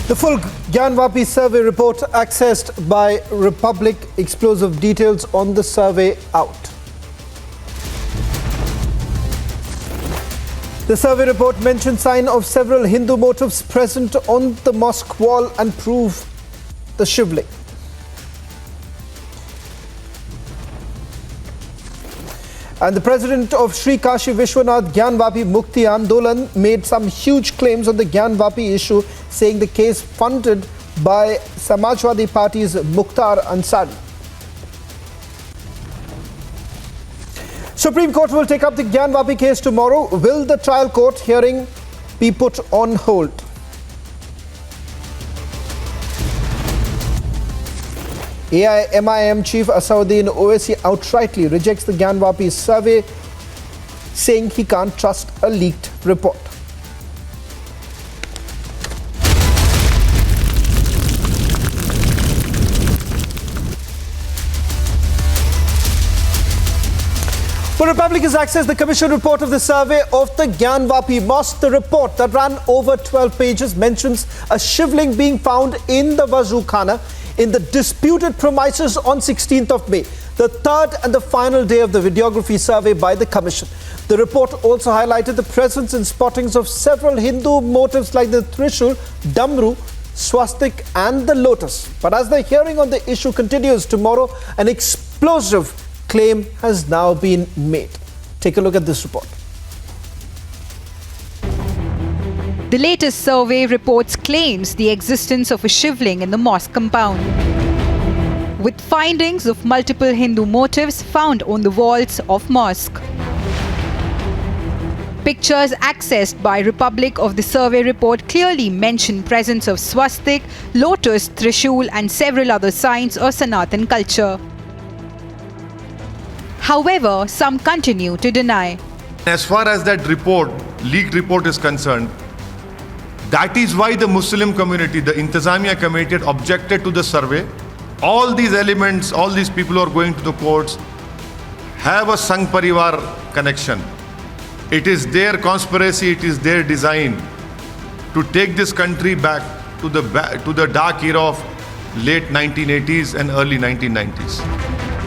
The full Gyanvapi survey report accessed by Republic. Explosive details on the survey out. The survey report mentioned sign of several Hindu motifs present on the mosque wall and prove the Shivling. And the president of Sri Kashi Vishwanath Gyanvapi Mukti Andolan made some huge claims on the Gyanvapi issue, saying the case funded by Samajwadi Party's Mukhtar Ansari. Supreme Court will take up the Gyanvapi case tomorrow. Will the trial court hearing be put on hold? AIMIM Chief Asauddin Owaisi outrightly rejects the Gyanvapi survey, saying he can't trust a leaked report. The Republic has accessed the commission report of the survey of the Gyanvapi mosque. The report that ran over 12 pages mentions a Shivling being found in the Wazu Khana in the disputed premises on 16th of May, the third and the final day of the videography survey by the commission. The report also highlighted the presence and spottings of several Hindu motifs like the Trishul, Damru, swastik and the Lotus. But as the hearing on the issue continues tomorrow, an explosive claim has now been made. Take a look at this report. The latest survey reports claims the existence of a Shivling in the mosque compound, with findings of multiple Hindu motifs found on the walls of mosque. Pictures accessed by Republic of the survey report clearly mention presence of swastik, Lotus, Trishul and several other signs of Sanatan culture. However, some continue to deny. As far as that report, leaked report is concerned, that is why the Muslim community, the Intizamiya committee had objected to the survey. All these elements, all these people who are going to the courts have a Sangh Parivar connection. It is their conspiracy, it is their design to take this country back to the dark era of late 1980s and early 1990s.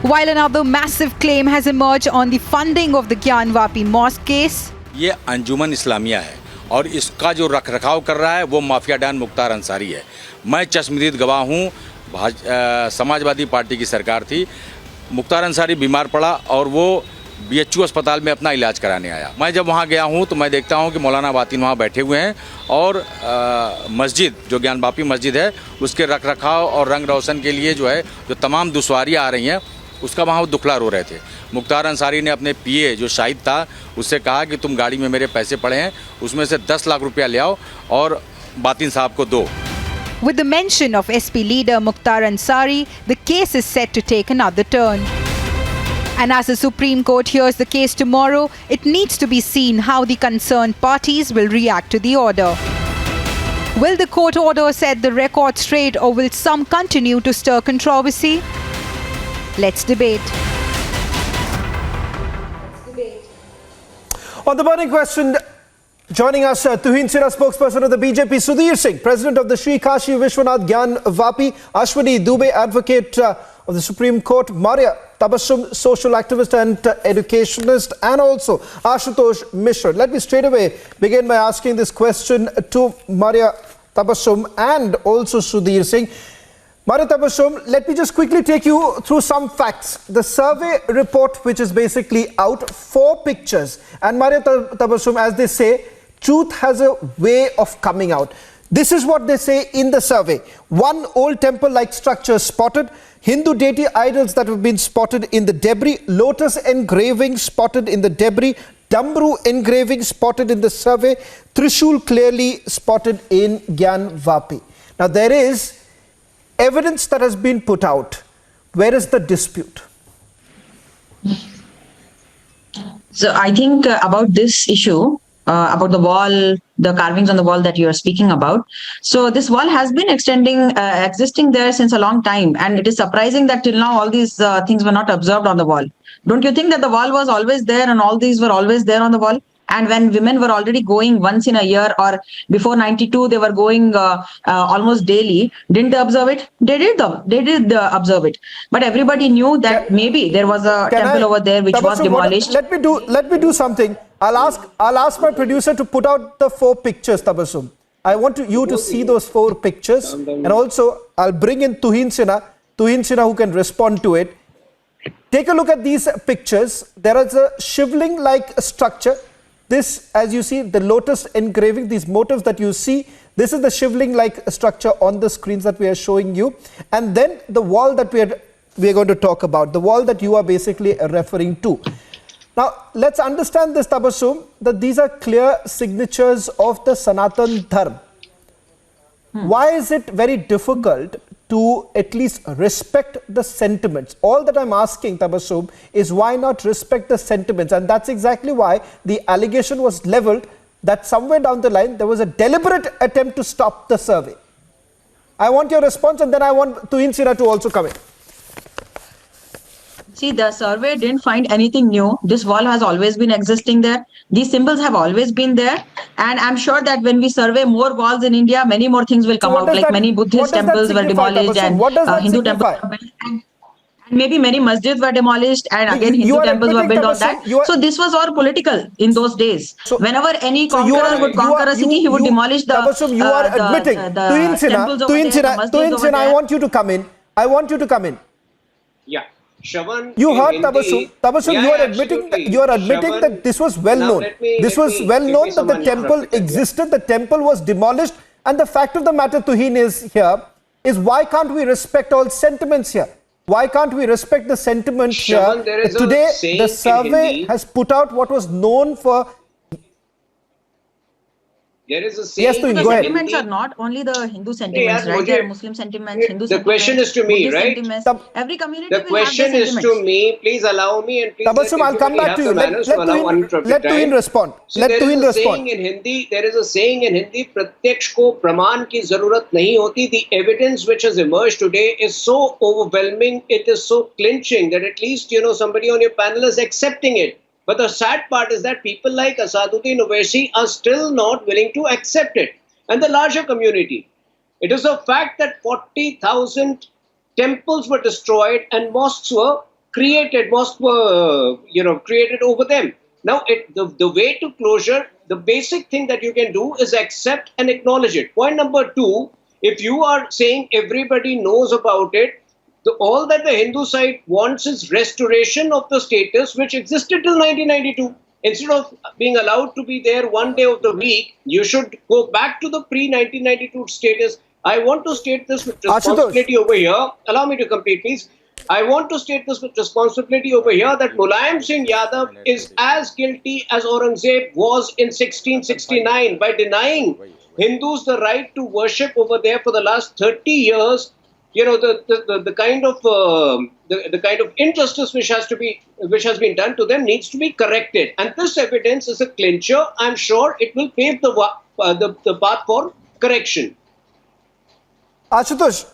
While another massive claim has emerged on the funding of the Gyanvapi mosque case, ये अंजुमन इस्लामिया है और इसका जो रखरखाव कर रहा है वो माफिया डान मुख्तार अंसारी है। मैं चश्मदीद गवाह हूँ। समाजवादी पार्टी की सरकार थी, मुख्तार अंसारी बीमार पड़ा और वो BHU अस्पताल में अपना इलाज कराने आया। मैं जब वहाँ गया हूँ तो मैं देखता हूँ कि मौलाना बातिन वहाँ बैठे हुए हैं और मस्जिद जो ज्ञानवापी मस्जिद है उसके रखरखाव और रंग रोशन के लिए जो है जो तमाम दुश्वारियाँ आ रही हैं उसका वहाँ वो दुखला रो रहे थे। मुख्तार अंसारी ने अपने PA जो शाहिद था उससे कहा कि तुम गाड़ी में मेरे पैसे पड़े हैं उसमें से 10 लाख रुपया ले आओ और बातिन साहब को दो। With the mention of SP leader Mukhtar Ansari, the case is set to take another turn. And as the Supreme Court hears the case tomorrow, it needs to be seen how the concerned parties will react to the order. Will the court order set the record straight or will some continue to stir controversy? Let's debate. On the burning question, joining us, Tuhin Sira, spokesperson of the BJP, Sudhir Singh, president of the Sri Kashi Vishwanath Gyanvapi, Ashwini Dubey, advocate of the Supreme Court, Maria Tabassum, social activist and educationist, and also Ashutosh Mishra. Let me straight away begin by asking this question to Maria Tabassum and also Sudhir Singh. Maria Tabassum, let me just quickly take you through some facts. The survey report, which is basically out, 4 pictures. And Maria Tabassum, as they say, truth has a way of coming out. This is what they say in the survey. 1 old temple-like structure spotted, Hindu deity idols that have been spotted in the debris, Lotus engraving spotted in the debris, Damru engraving spotted in the survey, Trishul clearly spotted in Gyanvapi. Now there is evidence that has been put out. Where is the dispute? So I think about this issue, about the wall, the carvings on the wall that you are speaking about. So this wall has been existing there since a long time. And it is surprising that till now all these things were not observed on the wall. Don't you think that the wall was always there and all these were always there on the wall? And when women were already going once in a year, or before 92, they were going almost daily. Didn't they observe it? They did. They did observe it. But everybody knew that maybe there was a temple over there which was demolished. Let me do something. I'll ask my producer to put out the 4 pictures, Tabassum. I want you to see those 4 pictures, and also I'll bring in Tuhin Sinha who can respond to it. Take a look at these pictures. There is a Shivling-like structure. This, as you see, the Lotus engraving, these motifs that you see, this is the Shivling-like structure on the screens that we are showing you. And then the wall that we are going to talk about, the wall that you are basically referring to. Now, let's understand this, Tabassum, that these are clear signatures of the Sanatan Dharma. Why is it very difficult to at least respect the sentiments? All that I'm asking, Tabassum, is why not respect the sentiments? And that's exactly why the allegation was leveled that somewhere down the line there was a deliberate attempt to stop the survey. I want your response, and then I want Tuhin Sinha to also come in. See, the survey didn't find anything new. This wall has always been existing there. These symbols have always been there. And I'm sure that when we survey more walls in India, many more things will come out. Like many Buddhist temples were demolished, and Hindu temples were built. And maybe many masjids were demolished, and again Hindu temples were built on that. So this was all political in those days. Whenever any conqueror would conquer a city, he would demolish the Tabassum, you are admitting. Tuhin Sinha, I want you to come in. I want you to come in. Yeah. Shravan, you heard Tabassum. Tabassum, yeah, you are admitting Shravan, that this was well known. This was well known that the temple existed, the temple was demolished, and the fact of the matter, Tuhin, is why can't we respect all sentiments here? Why can't we respect the sentiment Shravan, here? Today, the survey has put out what was known for. There is a saying. Yes, Tuhin, the go ahead. sentiments are not only the Hindu sentiments, right? There are Muslim sentiments, Hindu sentiments. The question is to me, right? Every community The question is to me. Please allow me, and please Tabassum, I'll come back to you. Let Tuhin respond. Let Tuhin respond. There is a saying in Hindi, प्रत्यक्ष को प्रमाण की जरूरत नहीं होती. The evidence which has emerged today is so overwhelming, it is so clinching that at least, somebody on your panel is accepting it. But the sad part is that people like Asaduddin Owaisi are still not willing to accept it. And the larger community. It is a fact that 40,000 temples were destroyed and mosques were created. Mosques were, created over them. Now, the way to closure, the basic thing that you can do is accept and acknowledge it. Point number 2, if you are saying everybody knows about it, all that the Hindu side wants is restoration of the status which existed till 1992. Instead of being allowed to be there one day of the week, you should go back to the pre-1992 status. I want to state this with responsibility over here. Allow me to complete, please. I want to state this with responsibility over here that Mulayam Singh Yadav is as guilty as Aurangzeb was in 1669 by denying Hindus the right to worship over there for the last 30 years. The kind of injustice which has been done to them needs to be corrected, and this evidence is a clincher. I'm sure it will pave the path for correction. Ashutosh,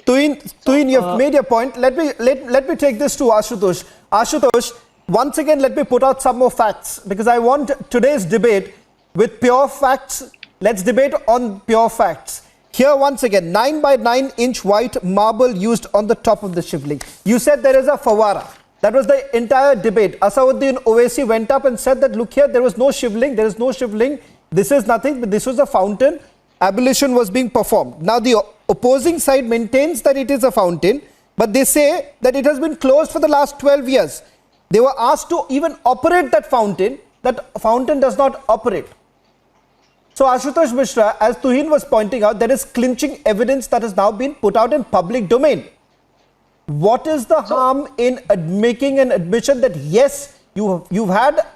Tuhin, you've made your point. Let me take this to Ashutosh. Ashutosh, once again, let me put out some more facts, because I want today's debate with pure facts. Let's debate on pure facts. Here once again, 9 by 9 inch white marble used on the top of the Shivling. You said there is a fawara. That was the entire debate. Asaduddin Owaisi went up and said that, look here, there was no Shivling, there is no Shivling. This is nothing, but this was a fountain. Ablution was being performed. Now the opposing side maintains that it is a fountain, but they say that it has been closed for the last 12 years. They were asked to even operate that fountain. That fountain does not operate. So Ashutosh Mishra, as Tuhin was pointing out, there is clinching evidence that has now been put out in public domain. What is the harm in making an admission that yes, you've had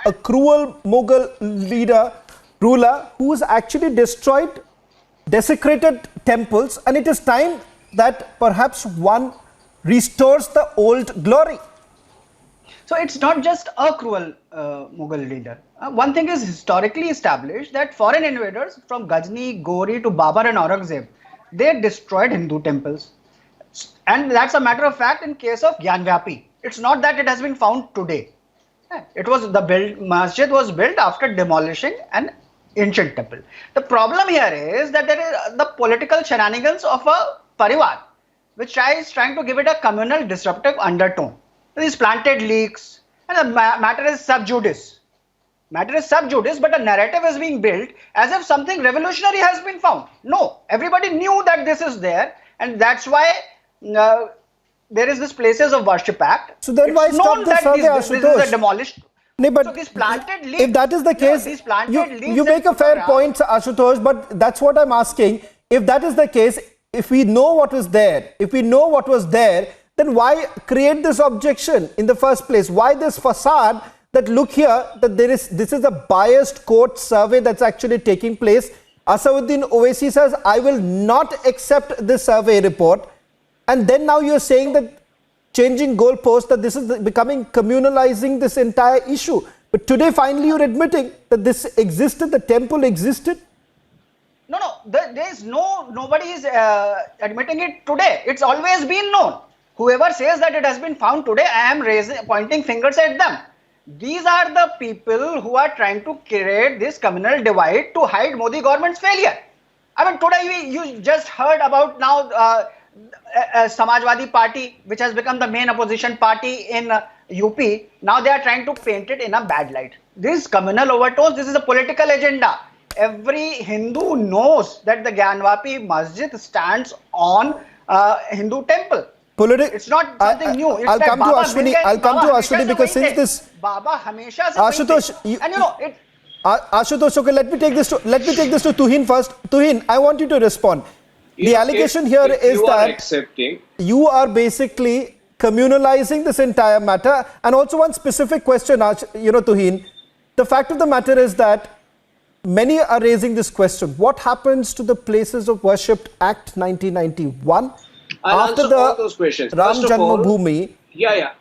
a cruel Mughal ruler who has actually desecrated temples, and it is time that perhaps one restores the old glory. So it's not just a cruel Mughal leader. One thing is historically established that foreign invaders from Ghazni, Ghori to Babar and Aurangzeb, they destroyed Hindu temples. And that's a matter of fact in case of Gyanvapi. It's not that it has been found today. It was the masjid was built after demolishing an ancient temple. The problem here is that there is the political shenanigans of a parivar, which is trying to give it a communal disruptive undertone. These planted leaks, and the matter is sub judice. Matter is sub judice, but a narrative is being built as if something revolutionary has been found. No, everybody knew that this is there, and that's why there is this Places of Worship Act. So then why stop the survey, this is a demolished. No, but So these planted leaves, if that is the case, these planted leaves you make a and fair photographs- point, Ashutosh, but that's what I'm asking. If that is the case, if we know what was there, then why create this objection in the first place? Why this facade that look here, that this is a biased court survey that's actually taking place? Asauddin Owaisi says, I will not accept this survey report. And then now you're saying that changing goalposts, that this is becoming communalizing this entire issue. But today, finally, you're admitting that this existed, the temple existed. No, there is nobody is admitting it today. It's always been known. Whoever says that it has been found today, I am pointing fingers at them. These are the people who are trying to create this communal divide to hide Modi government's failure. I mean, today you just heard about now Samajwadi Party, which has become the main opposition party in UP. Now they are trying to paint it in a bad light. This communal overtones, this is a political agenda. Every Hindu knows that the Gyanvapi Masjid stands on Hindu temple. It's not something new. It's I'll that come to Baba Ashwini. Baba I'll come to Hamesha Ashwini se because wahi since the. this Baba Hamesha se Ashutosh, wahi the. And you know it. Ashutosh, okay, let me take this to Tuhin first. Tuhin, I want you to respond. The allegation here is that you are basically communalizing this entire matter. And also one specific question, Tuhin. The fact of the matter is that many are raising this question. What happens to the Places of Worship Act 1991? I'll after answer the all those questions. Ram First of all, Janmabhoomi? Yeah.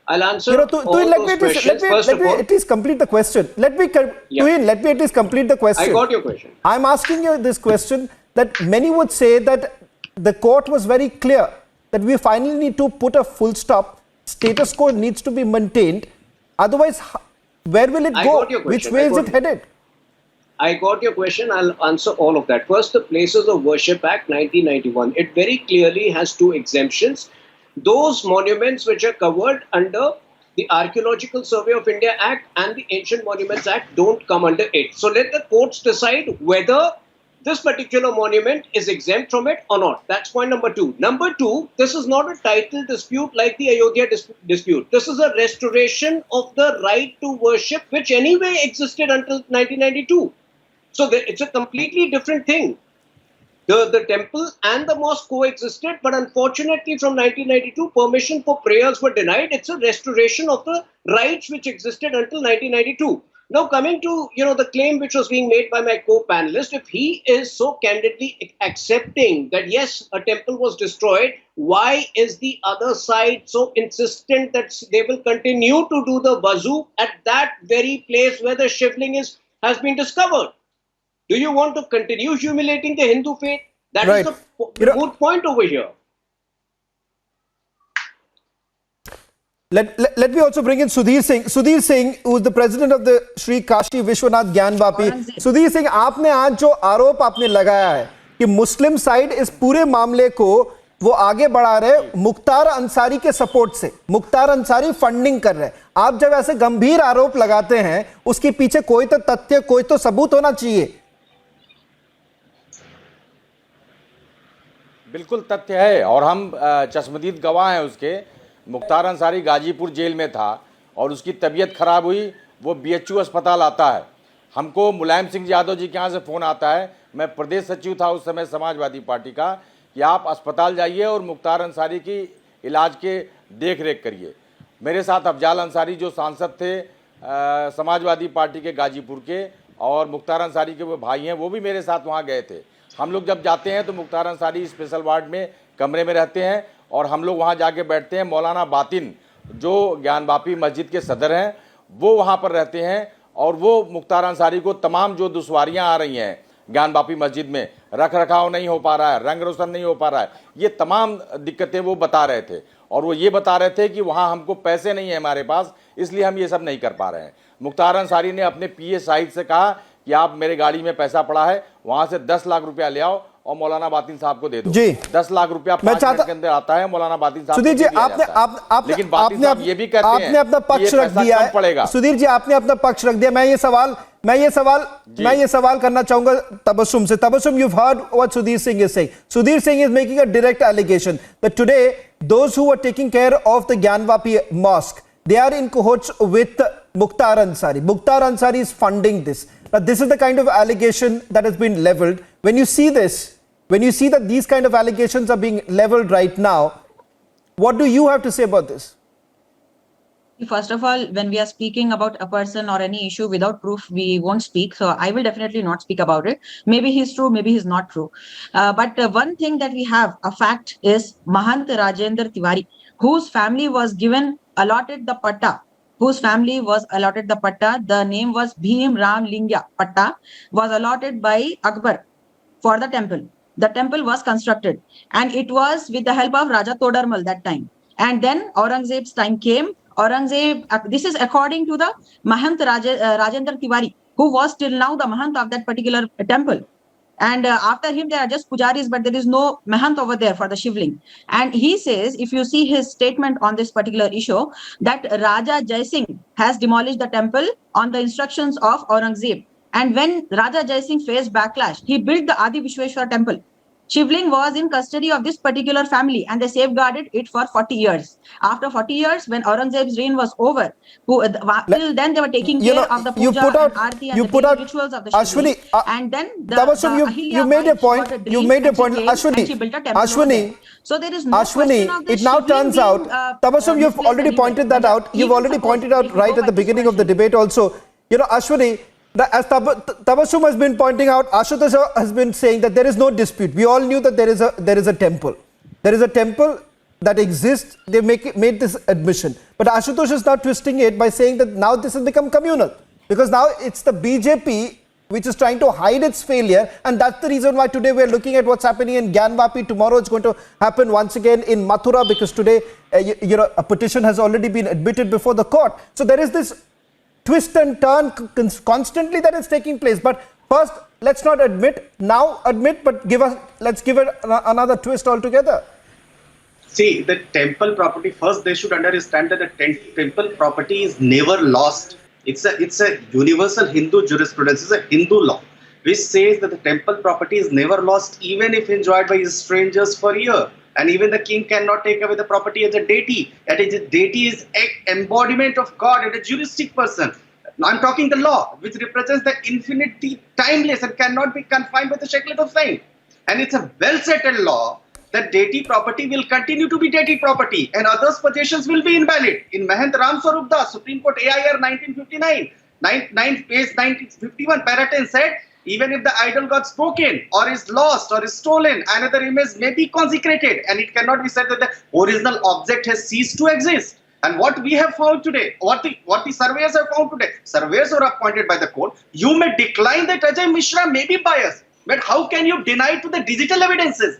I'll answer all Tuhin, those questions. First let of me all, at least complete the question. Tuhin, let me at least complete the question. I got your question. I'm asking you this question that many would say that the court was very clear that we finally need to put a full stop. Status quo needs to be maintained. Otherwise, where will it go? Which way is it headed? I got your question. I'll answer all of that. First, the Places of Worship Act 1991. It very clearly has two exemptions. Those monuments which are covered under the Archaeological Survey of India Act and the Ancient Monuments Act don't come under it. So let the courts decide whether this particular monument is exempt from it or not. That's point number two. Number two, this is not a title dispute like the Ayodhya dispute. This is a restoration of the right to worship, which anyway existed until 1992. So it's a completely different thing. The temple and the mosque coexisted, but unfortunately from 1992, permission for prayers were denied. It's a restoration of the rights which existed until 1992. Now coming to the claim which was being made by my co-panelist, if he is so candidly accepting that yes, a temple was destroyed, why is the other side so insistent that they will continue to do the wuzu at that very place where the Shivling has been discovered? Do you want to continue humiliating the Hindu faith? That is the moot point over here. Let me also bring in Sudhir Singh. Sudhir Singh, who is the president of the Shri Kashi Vishwanath Gyanvapi. Sudhir Singh, आपने आज जो आरोप आपने लगाया है कि मुस्लिम side इस पूरे मामले को वो आगे बढ़ा रहे मुख्तार अंसारी के सपोर्ट से, मुख्तार अंसारी फंडिंग कर रहे हैं। आप जब ऐसे गंभीर आरोप लगाते हैं, उसके पीछे कोई तो तथ्य, कोई तो सबूत होना चाहिए। बिल्कुल तथ्य है और हम चश्मदीद गवाह हैं उसके। मुख्तार अंसारी गाजीपुर जेल में था और उसकी तबीयत खराब हुई, वो BHU अस्पताल आता है। हमको मुलायम सिंह यादव जी के यहाँ से फ़ोन आता है, मैं प्रदेश सचिव था उस समय समाजवादी पार्टी का, कि आप अस्पताल जाइए और मुख्तार अंसारी की इलाज के देख रेख करिए। मेरे साथ अफजाल अंसारी जो सांसद थे समाजवादी पार्टी के गाजीपुर के, और मुख्तार अंसारी के वो भाई हैं, वो भी मेरे साथ वहाँ गए थे। हम लोग जब जाते हैं तो मुख्तार अंसारी स्पेशल वार्ड में कमरे में रहते हैं और हम लोग वहाँ जाके बैठते हैं। मौलाना बातिन जो ज्ञानवापी मस्जिद के सदर हैं वो वहाँ पर रहते हैं और वो मुख्तार अंसारी को तमाम जो दुश्वारियाँ आ रही हैं, ज्ञानवापी मस्जिद में रख रखाव नहीं हो पा रहा है, रंग रोशन नहीं हो पा रहा है, ये तमाम दिक्कतें वो बता रहे थे। और वो ये बता रहे थे कि वहाँ हमको पैसे नहीं है हमारे पास, इसलिए हम ये सब नहीं कर पा रहे हैं। मुख्तार अंसारी ने अपने पीए साहिद से कहा कि आप मेरे गाड़ी में पैसा पड़ा है, वहाँ से 10 लाख रुपया ले आओ और मौलाना बातिन साहब को दे दो। जी 10 लाख रुपया 5 मिनट के अंदर आता है, मौलाना बातिन साहब सुधीर जी को दिया आपने जाता है। आपने लेकिन बातिन साहब ये भी कहते हैं आपने अपना पक्ष कि ये रख पैसा दिया कम है। पड़ेगा। सुधीर जी आपने अपना पक्ष रख दिया। मैं ये सवाल करना चाहूंगा तबस्सुम से। Tabassum, you've heard what Sudhir Singh is saying. Sudhir Singh is making a direct allegation that today those who were taking care of the Gyanvapi mosque, they are in cahoots with Mukhtar Ansari. Mukhtar Ansari is funding this. Now, this is the kind of allegation that has been leveled. When you see this, when you see that these kind of allegations are being leveled right now, what do you have to say about this? First of all, when we are speaking about a person or any issue without proof, we won't speak. So I will definitely not speak about it. Maybe he's true, maybe he's not true. But one thing that we have, a fact, is Mahant Rajendra Tiwari, whose family was allotted the patta. The name was Bhim Ram Lingya Patta, was allotted by Akbar for the temple. The temple was constructed and it was with the help of Raja Todarmal that time. And then Aurangzeb's time came. Aurangzeb, this is according to the Mahant Rajendra Tiwari, who was till now the Mahant of that particular temple. And after him, there are just pujaris, but there is no Mahant over there for the Shivling. And he says, if you see his statement on this particular issue, that Raja Jai Singh has demolished the temple on the instructions of Aurangzeb. And when Raja Jai Singh faced backlash, he built the Adi Vishweshwar temple. Shivling was in custody of this particular family and they safeguarded it for 40 years. After 40 years, when Aurangzeb's reign was over, till then they were taking care of the puja and aarti and the rituals of the Shivling. And then you made a point. You made a point. Ashwini, so there is no Ashwini, it now turns out, Tabassum, you've already pointed that out. You've already pointed out right at the beginning of the debate also. You know, Ashwini, as Tabassum has been pointing out, Ashutosh has been saying that there is no dispute. We all knew that there is a temple. There is a temple that exists. They made this admission. But Ashutosh is now twisting it by saying that now this has become communal. Because now it's the BJP which is trying to hide its failure. And that's the reason why today we're looking at what's happening in Gyanvapi. Tomorrow it's going to happen once again in Mathura, because today a petition has already been admitted before the court. So there is this twist and turn constantly that is taking place. But first, let's not admit, but let's give it another twist altogether. See, the temple property, first they should understand that the temple property is never lost. It's a universal Hindu jurisprudence, it's a Hindu law, which says that the temple property is never lost, even if enjoyed by strangers for a year. And even the king cannot take away the property as a deity. That is, a deity is an embodiment of God and a juristic person. I'm talking the law, which represents the infinity, timeless, and cannot be confined by the shacklet of time. And it's a well-settled law that deity property will continue to be deity property and others' possessions will be invalid. In Mahant Ram Swarup Das, Supreme Court AIR 1959, page 1951, para 10 said, even if the idol got broken or is lost or is stolen, another image may be consecrated, and it cannot be said that the original object has ceased to exist. And what we have found today, what the surveyors have found today, surveyors were appointed by the court. You may decline that Ajay Mishra may be biased, but how can you deny to the digital evidences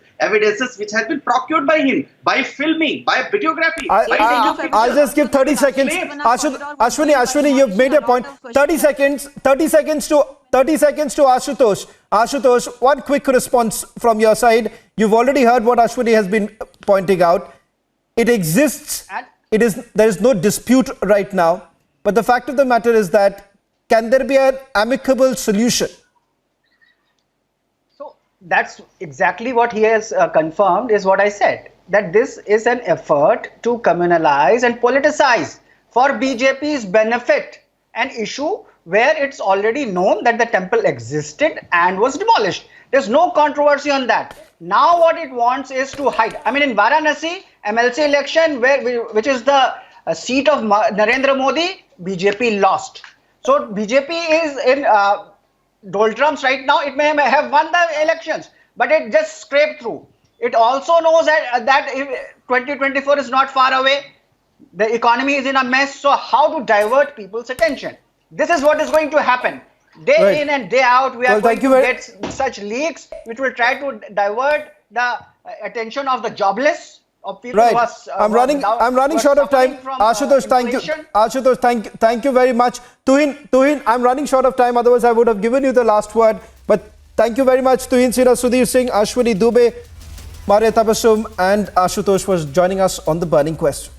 which has been procured by him, by filming, by videography? I'll just give 30 seconds. Ashwini, you've made a point. 30 seconds to Ashutosh. Ashutosh, one quick response from your side. You've already heard what Ashwini has been pointing out. It exists. There is no dispute right now. But the fact of the matter is that, can there be an amicable solution? So that's exactly what he has confirmed, is what I said, that this is an effort to communalize and politicize for BJP's benefit an issue where it's already known that the temple existed and was demolished. There's no controversy on that. Now what it wants is to hide. I mean, in Varanasi, MLC election, which is the seat of Narendra Modi, BJP lost. So BJP is in doldrums right now. It may have won the elections, but it just scraped through. It also knows that if 2024 is not far away, the economy is in a mess. So how to divert people's attention? This is what is going to happen. Day Right. in and day out, we are Well, going thank you to very- get such leaks which will try to divert the attention of the jobless, of people Right. who are I'm running who are short of time. suffering from, Ashutosh, thank you. inflation. Ashutosh, thank you very much. Tuhin, I'm running short of time. Otherwise, I would have given you the last word. But thank you very much, Tuhin Sina, Sudhir Singh, Ashwini Dubey, Maria Tabassum, and Ashutosh was joining us on The Burning Question.